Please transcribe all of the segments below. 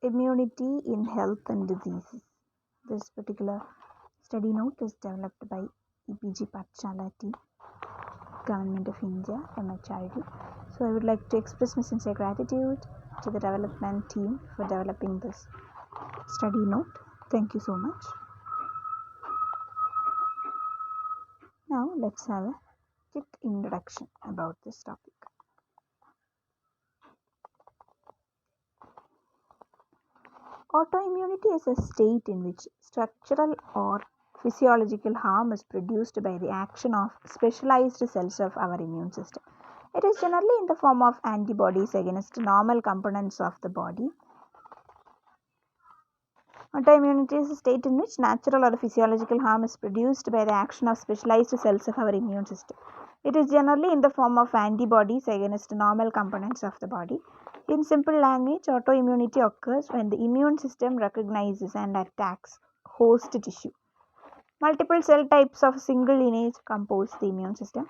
Immunity in health and diseases. This particular study note is developed by EPG Patchalati, Government of India, MHRD. So I would like to express my sincere gratitude to the development team for developing this study note. Thank you so much. Now let's have a quick introduction about this topic. Autoimmunity is a state in which structural or physiological harm is produced by the action of specialized cells of our immune system. It is generally in the form of antibodies against normal components of the body. Autoimmunity is a state in which natural or physiological harm is produced by the action of specialized cells of our immune system. It is generally in the form of antibodies against normal components of the body. In simple language, autoimmunity occurs when the immune system recognizes and attacks host tissue. Multiple cell types of single lineage compose the immune system.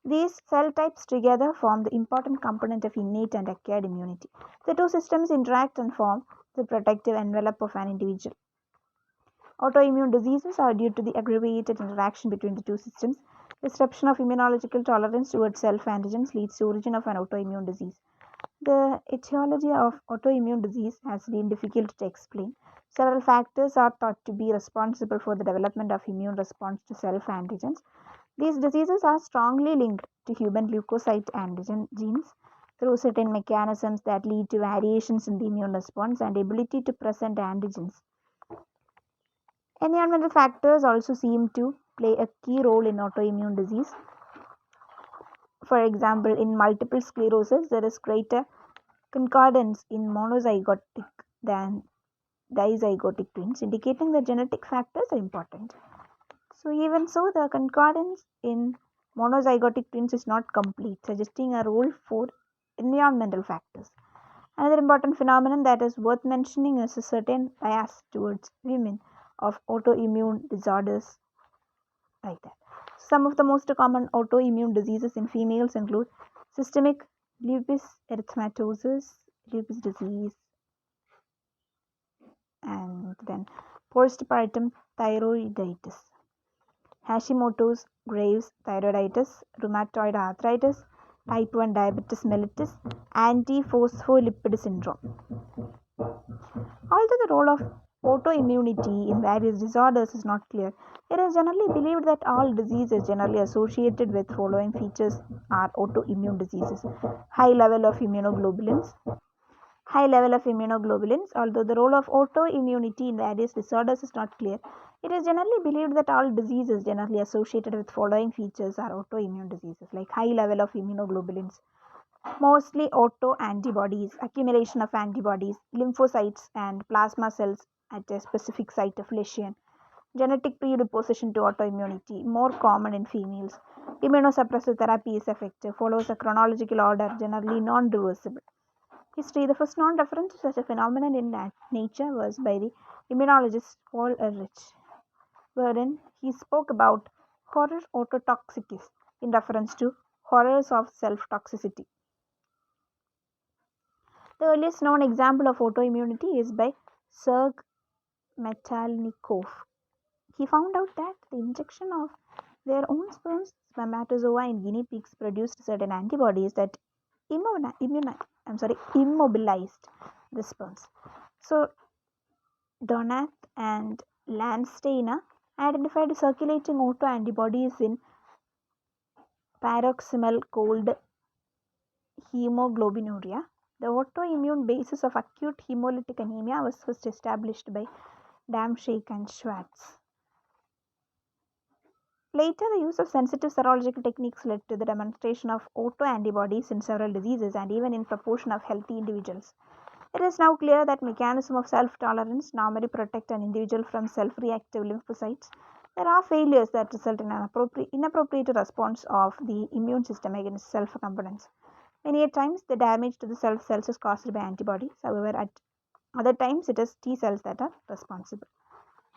These cell types together form the important component of innate and acquired immunity. The two systems interact and form the protective envelope of an individual. Autoimmune diseases are due to the aggravated interaction between the two systems. Disruption of immunological tolerance towards self-antigens leads to origin of an autoimmune disease. The etiology of autoimmune disease has been difficult to explain. Several factors are thought to be responsible for the development of immune response to self-antigens. These diseases are strongly linked to human leukocyte antigen genes through certain mechanisms that lead to variations in the immune response and ability to present antigens. Environmental factors also seem to play a key role in autoimmune disease. For example, in multiple sclerosis, there is greater concordance in monozygotic than dizygotic twins, indicating that genetic factors are important. So even so, the concordance in monozygotic twins is not complete, suggesting a role for environmental factors. Another important phenomenon that is worth mentioning is a certain bias towards women of autoimmune disorders like that. Some of the most common autoimmune diseases in females include systemic lupus erythematosus, lupus disease, and then postpartum thyroiditis, Hashimoto's, Graves' thyroiditis, rheumatoid arthritis, type 1 diabetes mellitus, antiphospholipid syndrome. Although the role of autoimmunity in various disorders is not clear, it is generally believed that all diseases generally associated with following features are autoimmune diseases. High level of immunoglobulins. Although the role of autoimmunity in various disorders is not clear, it is generally believed that all diseases generally associated with following features are autoimmune diseases, like high level of immunoglobulins, mostly autoantibodies, accumulation of antibodies, lymphocytes, and plasma cells at a specific site of lesion. Genetic predisposition to autoimmunity, more common in females. Immunosuppressive therapy is effective, follows a chronological order, generally non-reversible. History. The first known reference to such a phenomenon in nature was by the immunologist Paul Ehrlich, wherein he spoke about horror autotoxicus in reference to horrors of self-toxicity. The earliest known example of autoimmunity is by Sergei Metalnikov. He found out that the injection of their own spermatozoa in guinea pigs produced certain antibodies that immobilized the sperms. So Donath and Landsteiner identified circulating autoantibodies in paroxysmal cold hemoglobinuria. The autoimmune basis of acute hemolytic anemia was first established by Damschek and Schwartz. Later, the use of sensitive serological techniques led to the demonstration of autoantibodies in several diseases and even in proportion of healthy individuals. It is now clear that mechanism of self-tolerance normally protect an individual from self-reactive lymphocytes. There are failures that result in an inappropriate response of the immune system against self-components. Many times, the damage to the self cells is caused by antibodies. However, at other times, it is T cells that are responsible.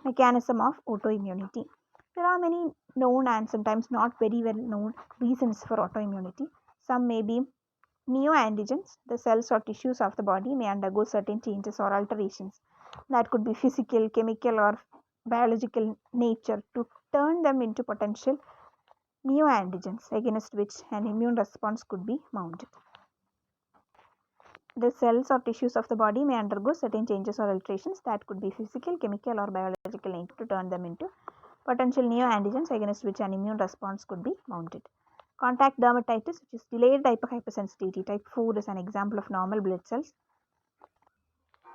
Mechanism of autoimmunity. There are many known and sometimes not very well known reasons for autoimmunity. Some may be Neoantigens, the cells or tissues of the body, may undergo certain changes or alterations that could be physical, chemical, or biological nature to turn them into potential neoantigens against which an immune response could be mounted. The cells or tissues of the body may undergo certain changes or alterations that could be physical, chemical, or biological nature to turn them into potential neoantigens against which an immune response could be mounted. Contact dermatitis, which is delayed type of hypersensitivity, type 4, is an example of normal blood cells,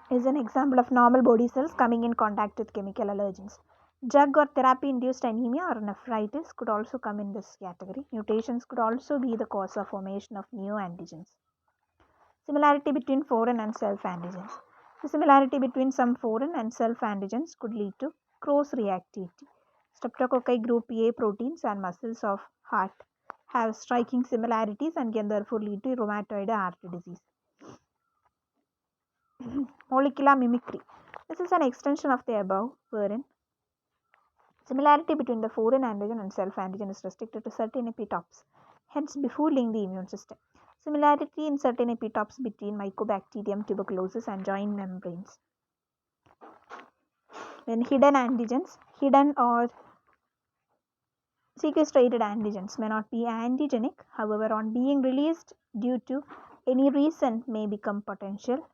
is an example of normal body cells coming in contact with chemical allergens. Drug or therapy induced anemia or nephritis could also come in this category. Mutations could also be the cause of formation of neoantigens. Similarity between foreign and self antigens. The similarity between some foreign and self antigens could lead to cross reactivity. Streptococci group A proteins and muscles of heart have striking similarities and can therefore lead to rheumatoid artery disease. Molecular mimicry. This is an extension of the above, wherein similarity between the foreign antigen and self antigen is restricted to certain epitopes, hence befooling the immune system. Similarity in certain epitopes between Mycobacterium tuberculosis and joint membranes. Then hidden antigens, hidden or sequestrated antigens may not be antigenic, however, on being released due to any reason may become potential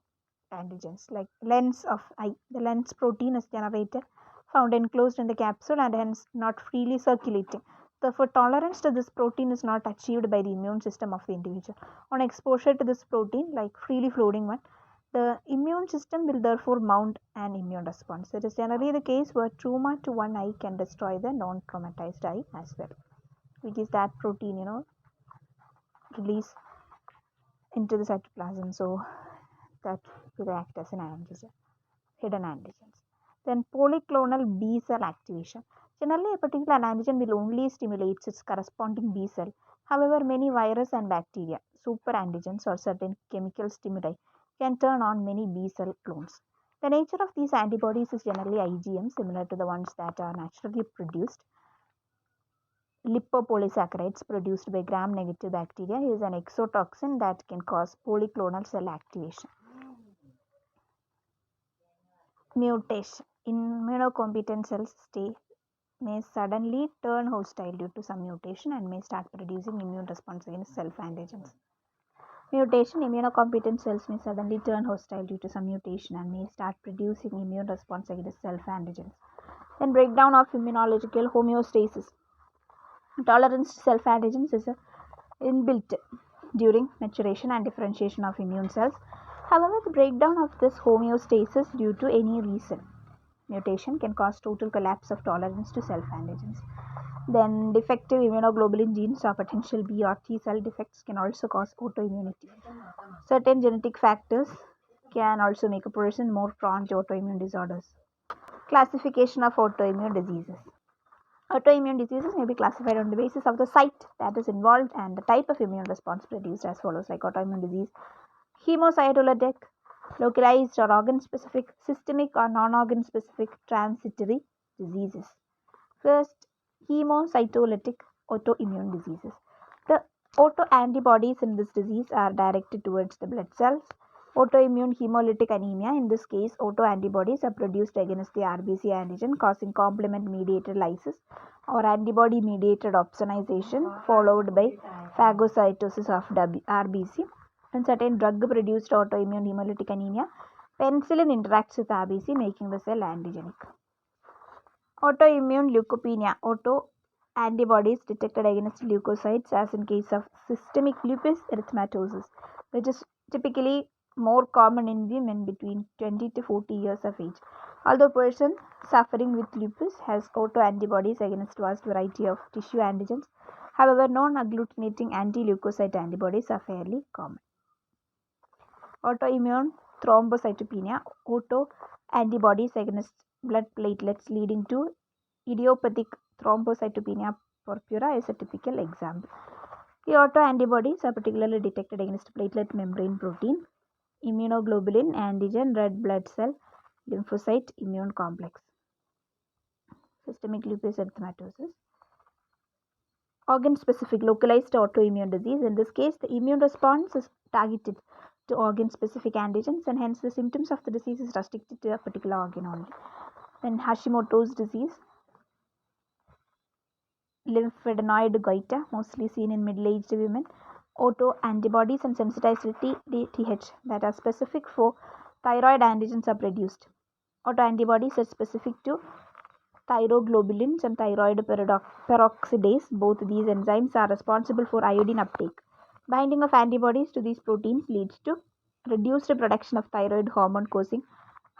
antigens, like lens of eye. The lens protein is generated, found enclosed in the capsule, and hence not freely circulating. Therefore, tolerance to this protein is not achieved by the immune system of the individual. On exposure to this protein, like freely floating one, the immune system will therefore mount an immune response. It is generally the case where trauma to one eye can destroy the non-traumatized eye as well, which is that protein, release into the cytoplasm, so that will act as an antigen, hidden antigens. Then polyclonal B cell activation. Generally, a particular antigen will only stimulate its corresponding B cell. However, many virus and bacteria, super antigens, or certain chemical stimuli can turn on many B cell clones. The nature of these antibodies is generally IgM, similar to the ones that are naturally produced. Lipopolysaccharides produced by gram-negative bacteria is an exotoxin that can cause polyclonal cell activation. Mutation. Immunocompetent cells may suddenly turn hostile due to some mutation and may start producing immune response against self-antigens. Mutation. Immunocompetent cells may suddenly turn hostile due to some mutation and may start producing immune response against self-antigens. Then breakdown of immunological homeostasis. Tolerance to self-antigens is inbuilt during maturation and differentiation of immune cells. However, the breakdown of this homeostasis due to any reason, mutation, can cause total collapse of tolerance to self-antigens. Then defective immunoglobulin genes or potential B or T cell defects can also cause autoimmunity. Certain genetic factors can also make a person more prone to autoimmune disorders. Classification of autoimmune diseases. Autoimmune diseases may be classified on the basis of the site that is involved and the type of immune response produced as follows, like autoimmune disease: hemocytolytic, localized or organ-specific, systemic or non-organ specific, transitory diseases. First, hemocytolytic autoimmune diseases. The autoantibodies in this disease are directed towards the blood cells. Autoimmune hemolytic anemia, in this case, autoantibodies are produced against the RBC antigen, causing complement-mediated lysis or antibody-mediated opsonization, followed by phagocytosis of RBC. In certain drug-produced autoimmune hemolytic anemia, penicillin interacts with RBC, making the cell antigenic. Autoimmune leukopenia. Autoantibodies detected against leukocytes, as in case of systemic lupus erythematosus, which is typically more common in women between 20 to 40 years of age. Although a person suffering with lupus has autoantibodies against a vast variety of tissue antigens, however, non-agglutinating anti-leukocyte antibodies are fairly common. Autoimmune thrombocytopenia. Autoantibodies against blood platelets leading to idiopathic thrombocytopenia purpura is a typical example. The autoantibodies are particularly detected against platelet membrane protein, immunoglobulin, antigen, red blood cell, lymphocyte, immune complex. Systemic lupus erythematosus. Organ-specific localized autoimmune disease. In this case, the immune response is targeted to organ-specific antigens, and hence the symptoms of the disease is restricted to a particular organ only. Then Hashimoto's disease, lymphadenoid goiter, mostly seen in middle-aged women. Autoantibodies and sensitized Th that are specific for thyroid antigens are produced. Autoantibodies are specific to thyroglobulins and thyroid peroxidase. Both these enzymes are responsible for iodine uptake. Binding of antibodies to these proteins leads to reduced production of thyroid hormone, causing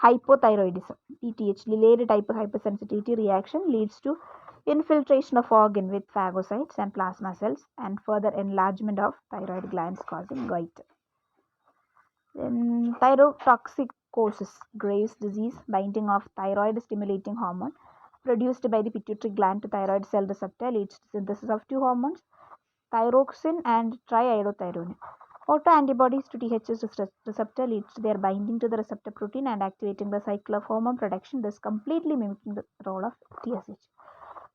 hypothyroidism. PTH, delayed type of hypersensitivity reaction, leads to infiltration of organ with phagocytes and plasma cells and further enlargement of thyroid glands, causing goiter. Then thyrotoxicosis, Graves' disease, binding of thyroid stimulating hormone produced by the pituitary gland to thyroid cell receptor leads to synthesis of two hormones, thyroxine and triiodothyronine. Autoantibodies to THS receptor leads to their binding to the receptor protein and activating the cycle of hormone production, thus completely mimicking the role of TSH.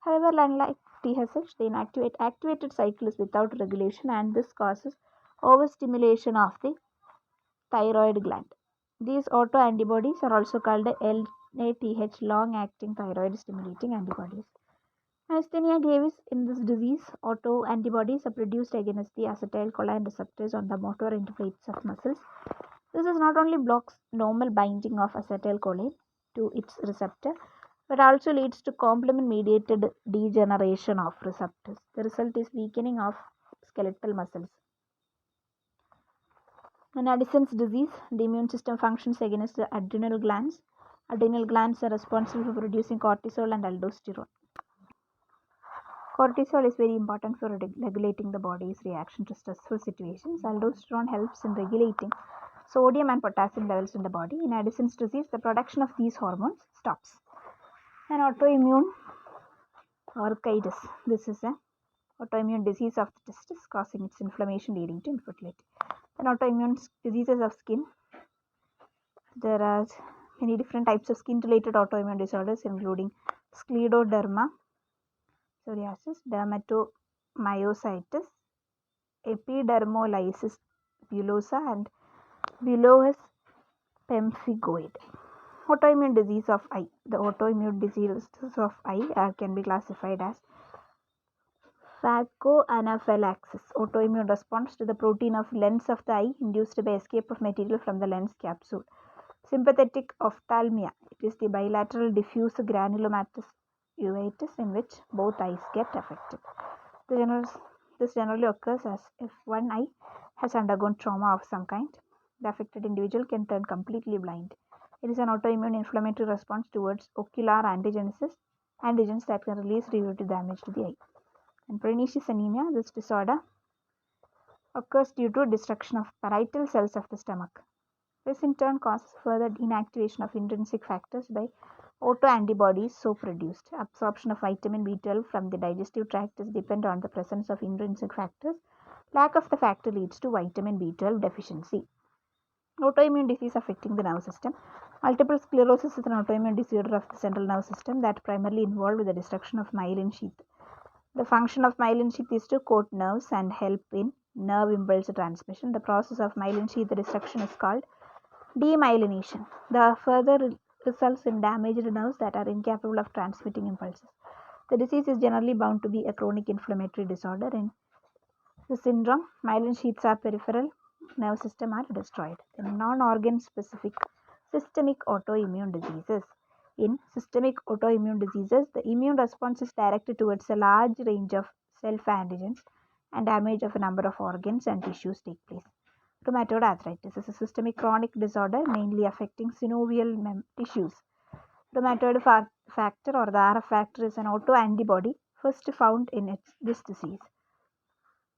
However, unlike TSH, the activated cycle is without regulation, and this causes overstimulation of the thyroid gland. These autoantibodies are also called LATH, long-acting thyroid stimulating antibodies. Myasthenia gravis. In this disease, autoantibodies are produced against the acetylcholine receptors on the motor interfaces of muscles. This is not only blocks normal binding of acetylcholine to its receptor, but also leads to complement-mediated degeneration of receptors. The result is weakening of skeletal muscles. In Addison's disease, the immune system functions against the adrenal glands. Adrenal glands are responsible for producing cortisol and aldosterone. Cortisol is very important for regulating the body's reaction to stressful situations. Aldosterone helps in regulating sodium and potassium levels in the body. In Addison's disease, the production of these hormones stops. An autoimmune orchitis. This is an autoimmune disease of the testis causing its inflammation leading to infertility. Then autoimmune diseases of skin. There are many different types of skin-related autoimmune disorders, including scleroderma, psoriasis, dermatomyositis, epidermolysis bullosa, and bullous pemphigoid. Autoimmune disease of eye. The autoimmune diseases of eye can be classified as phacoanaphylaxis, autoimmune response to the protein of lens of the eye induced by escape of material from the lens capsule. Sympathetic ophthalmia. It is the bilateral diffuse granulomatous uveitis in which both eyes get affected. This generally occurs as if one eye has undergone trauma of some kind. The affected individual can turn completely blind. It is an autoimmune inflammatory response towards ocular antigens that can release derivative damage to the eye. And pernicious anemia. This disorder occurs due to destruction of parietal cells of the stomach. This in turn causes further inactivation of intrinsic factors by autoantibodies so produced. Absorption of vitamin B12 from the digestive tract is dependent on the presence of intrinsic factors. Lack of the factor leads to vitamin B12 deficiency. Autoimmune disease affecting the nerve system. Multiple sclerosis is an autoimmune disorder of the central nervous system that primarily involved with the destruction of myelin sheath. The function of myelin sheath is to coat nerves and help in nerve impulse transmission. The process of myelin sheath destruction is called demyelination. The further results in damaged nerves that are incapable of transmitting impulses. The disease is generally bound to be a chronic inflammatory disorder. In the syndrome, myelin sheaths are peripheral nerve system are destroyed. In non-organ specific systemic autoimmune diseases. In systemic autoimmune diseases, the immune response is directed towards a large range of self-antigens and damage of a number of organs and tissues take place. Rheumatoid arthritis is a systemic chronic disorder mainly affecting synovial tissues. Rheumatoid factor or the RF factor is an autoantibody first found in this disease.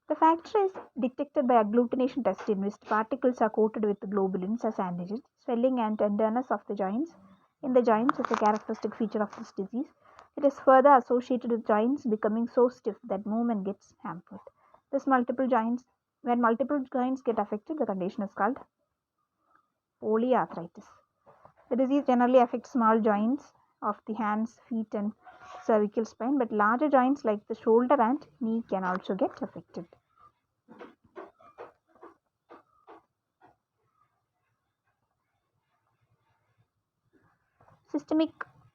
The factor is detected by agglutination test in which particles are coated with globulins as antigens. Swelling and tenderness of the joints in the joints is a characteristic feature of this disease. It is further associated with joints becoming so stiff that movement gets hampered. When multiple joints get affected, the condition is called polyarthritis. The disease generally affects small joints of the hands, feet, and cervical spine, but larger joints like the shoulder and knee can also get affected. Systemic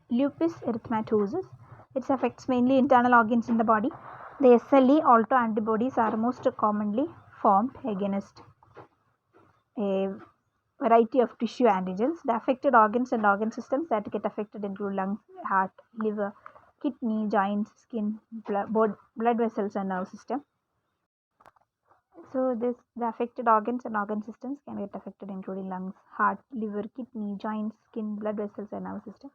lupus erythematosus. It affects mainly internal organs in the body. The SLE autoantibodies are most commonly formed against a variety of tissue antigens. The affected organs and organ systems that get affected include lungs, heart, liver, kidney, joints, skin, blood vessels, and nerve system. So the affected organs and organ systems can get affected including lungs, heart, liver, kidney, joints, skin, blood vessels, and nerve system.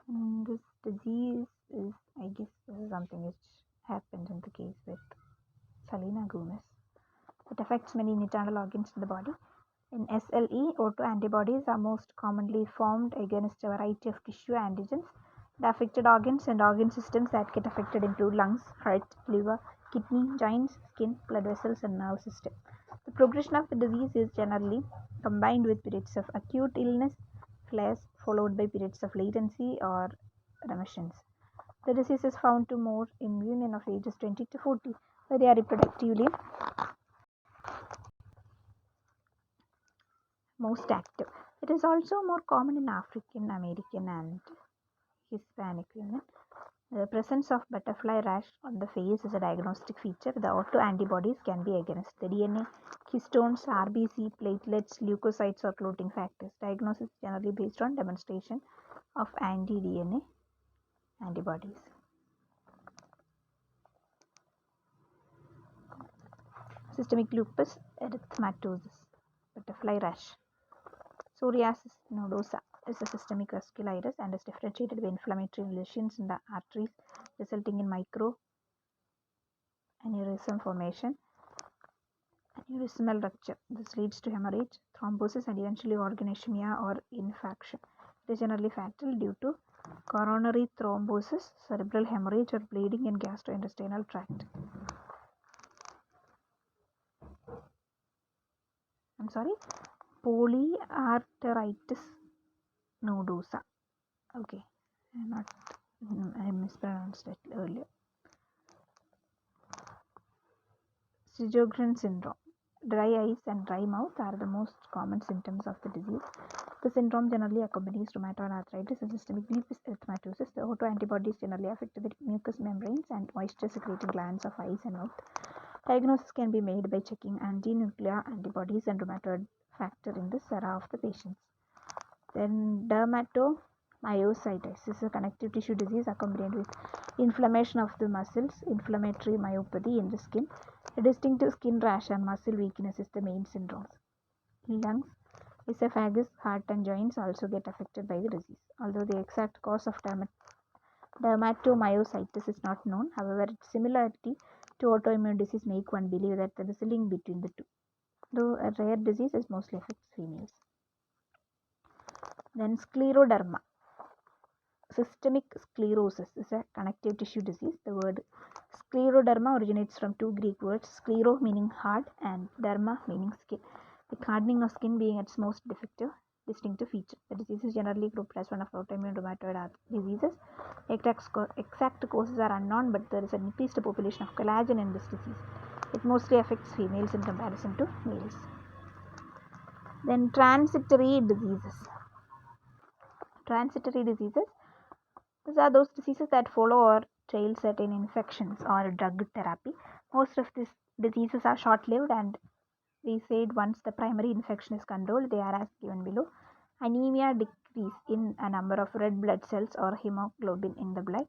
And this disease is, I guess, this is something which happened in the case with Selena Gomez. It affects many internal organs in the body. In SLE, autoantibodies are most commonly formed against a variety of tissue antigens. The affected organs and organ systems that get affected include lungs, heart, liver, kidney, joints, skin, blood vessels, and nerve system. The progression of the disease is generally combined with periods of acute illness, flares, followed by periods of latency or remissions. The disease is found to more in women of ages 20 to 40, where they are reproductively most active. It is also more common in African American and Hispanic women. The presence of butterfly rash on the face is a diagnostic feature. The autoantibodies can be against the DNA, histones, RBC, platelets, leukocytes, or clotting factors. Diagnosis is generally based on demonstration of anti-DNA antibodies. Systemic lupus erythematosus, butterfly rash. Psoriasis nodosa is a systemic vasculitis and is differentiated by inflammatory lesions in the arteries, resulting in micro aneurysm formation, aneurysmal rupture. This leads to hemorrhage, thrombosis, and eventually organ ischemia or infarction. It is generally fatal due to coronary thrombosis, cerebral hemorrhage, or bleeding in gastrointestinal tract. Polyarteritis nodosa. Okay, I mispronounced it earlier. Sjogren syndrome. Dry eyes and dry mouth are the most common symptoms of the disease. The syndrome generally accompanies rheumatoid arthritis and systemic lupus erythematosus. The autoantibodies generally affect the mucous membranes and moisture-secreting glands of eyes and mouth. Diagnosis can be made by checking anti-nuclear antibodies and rheumatoid factor in the sera of the patients. Then dermatomyositis is a connective tissue disease accompanied with inflammation of the muscles, inflammatory myopathy in the skin. A distinctive skin rash and muscle weakness is the main syndromes. Lungs, esophagus, heart, and joints also get affected by the disease. Although the exact cause of dermatomyositis is not known, however, its similarity to autoimmune disease make one believe that there is a link between the two. Though a rare disease, it mostly affects females. Then scleroderma. Systemic sclerosis is a connective tissue disease. The word scleroderma originates from two Greek words, sclero meaning hard and derma meaning skin, with hardening of skin being its most distinctive feature. The disease is generally grouped as one of autoimmune rheumatoid diseases. Exact causes are unknown, but there is an increased population of collagen in this disease. It mostly affects females in comparison to males. Then transitory diseases. Transitory diseases, these are those diseases that follow or trail certain infections or drug therapy. Most of these diseases are short-lived, and we said once the primary infection is controlled, they are as given below. Anemia, decrease in a number of red blood cells or hemoglobin in the blood.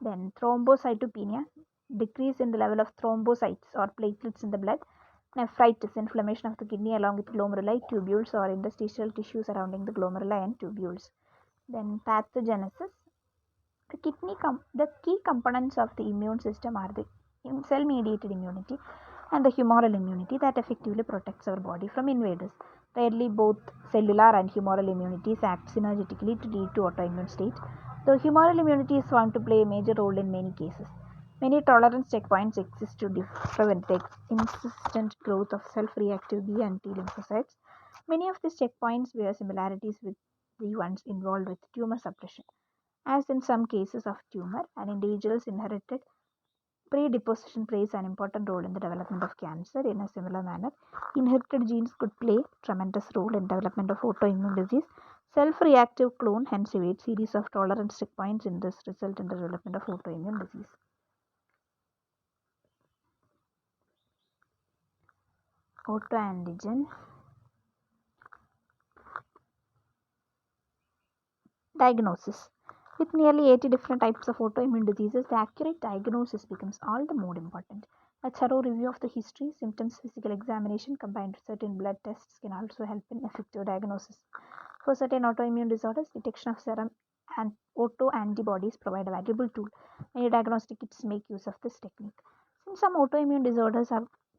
Then thrombocytopenia, decrease in the level of thrombocytes or platelets in the blood. Nephritis, inflammation of the kidney along with glomeruli, tubules, or interstitial tissue surrounding the glomeruli and tubules. Then pathogenesis. The key components of the immune system are the cell-mediated immunity and the humoral immunity that effectively protects our body from invaders. Rarely, both cellular and humoral immunities act synergistically to lead to autoimmune state, though humoral immunity is found to play a major role in many cases. Many tolerance checkpoints exist to prevent the insistent growth of self-reactive B and T lymphocytes. Many of these checkpoints bear similarities with the ones involved with tumor suppression. As in some cases of tumor, an individual's inherited predisposition plays an important role in the development of cancer. In a similar manner, inherited genes could play a tremendous role in development of autoimmune disease. Self-reactive clone hence evade series of tolerance checkpoints in this result in the development of autoimmune disease. Autoantigen diagnosis. With nearly 80 different types of autoimmune diseases, the accurate diagnosis becomes all the more important. A thorough review of the history, symptoms, physical examination combined with certain blood tests can also help in effective diagnosis. For certain autoimmune disorders, detection of serum and autoantibodies provide a valuable tool. Many diagnostic kits make use of this technique. Since some autoimmune disorders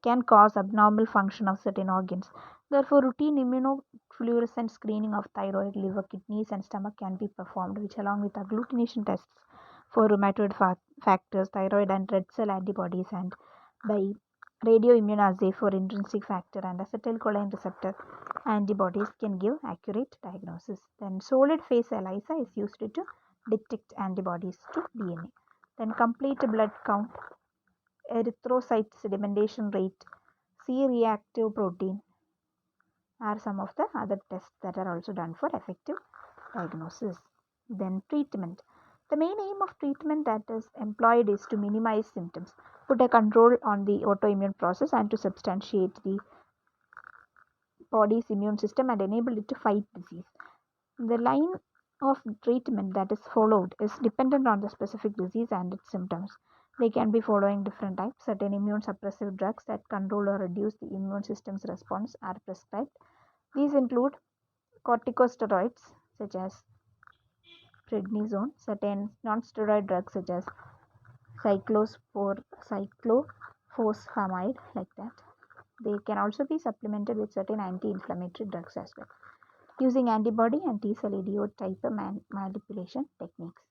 can cause abnormal function of certain organs, therefore routine immunofluorescence screening of thyroid, liver, kidneys, and stomach can be performed, which along with agglutination tests for rheumatoid factors, thyroid and red cell antibodies, and by radioimmunoassay for intrinsic factor and acetylcholine receptor antibodies can give accurate diagnosis. Then solid phase ELISA is used to detect antibodies to DNA. Then complete blood count, erythrocyte sedimentation rate, C-reactive protein are some of the other tests that are also done for effective diagnosis. Then treatment. The main aim of treatment that is employed is to minimize symptoms, put a control on the autoimmune process, and to substantiate the body's immune system and enable it to fight disease. The line of treatment that is followed is dependent on the specific disease and its symptoms. They can be following different types. Certain immune suppressive drugs that control or reduce the immune system's response are prescribed. These include corticosteroids such as prednisone, certain non-steroid drugs such as cyclophosphamide, like that. They can also be supplemented with certain anti-inflammatory drugs as well, using antibody and T-cell idiotype manipulation techniques,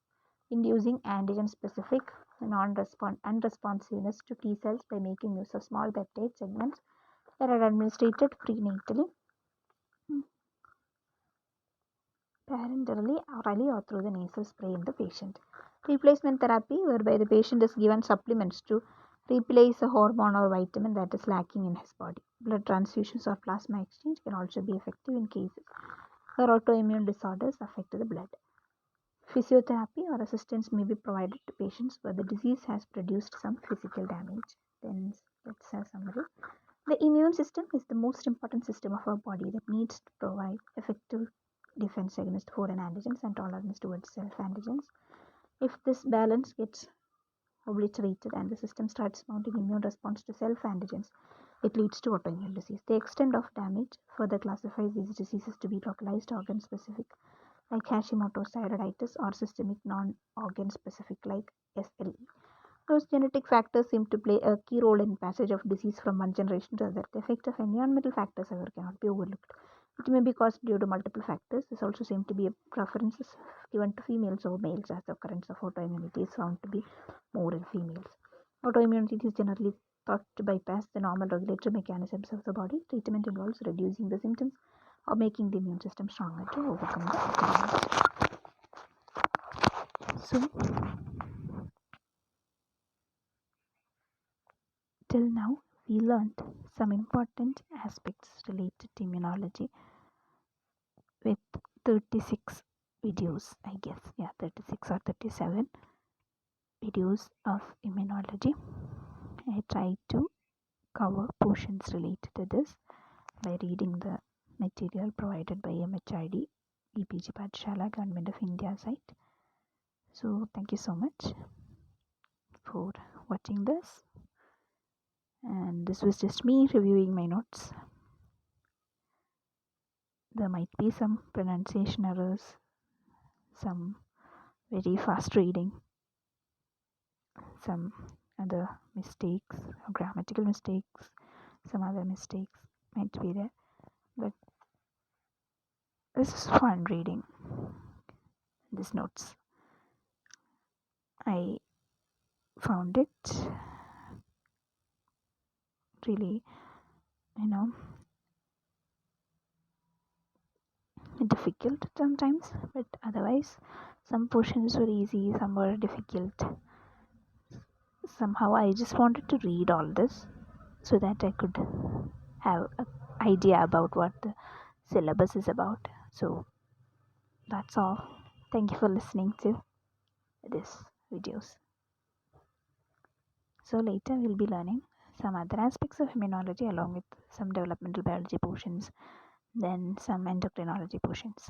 inducing antigen-specific unresponsiveness to T cells by making use of small peptide segments that are administered prenatally, parenterally, orally, or through the nasal spray in the patient. Replacement therapy, whereby the patient is given supplements to replace a hormone or vitamin that is lacking in his body. Blood transfusions or plasma exchange can also be effective in cases where autoimmune disorders affect the blood. Physiotherapy or assistance may be provided to patients where the disease has produced some physical damage. Then let's have a summary. The immune system is the most important system of our body that needs to provide effective defense against foreign antigens and tolerance towards self-antigens. If this balance gets obliterated and the system starts mounting immune response to self-antigens, it leads to autoimmune disease. The extent of damage further classifies these diseases to be localized, organ-specific, like Hashimoto's thyroiditis, or systemic non-organ specific, like SLE. Those genetic factors seem to play a key role in passage of disease from one generation to another. The effect of environmental factors, however, cannot be overlooked. It may be caused due to multiple factors. This also seems to be a preferences given to females over males, as the occurrence of autoimmunity is found to be more in females. Autoimmunity is generally thought to bypass the normal regulatory mechanisms of the body. Treatment involves reducing the symptoms or making the immune system stronger to overcome the disease. So, till now, we learned some important aspects related to immunology with 36 videos, I guess. Yeah, 36 or 37 videos of immunology. I tried to cover portions related to this by reading the material provided by MHRD, EPG Pathshala, Government of India site. So, thank you so much for watching this. And this was just me reviewing my notes. There might be some pronunciation errors, some very fast reading, some other mistakes, grammatical mistakes, some other mistakes might be there. But this is fun reading these notes. I found it really, difficult sometimes, but otherwise Some portions were easy, some were difficult. Somehow I just wanted to read all this so that I could have an idea about what the syllabus is about. So that's all. Thank you for listening to this videos. So later we'll be learning some other aspects of immunology along with some developmental biology portions, then some endocrinology portions.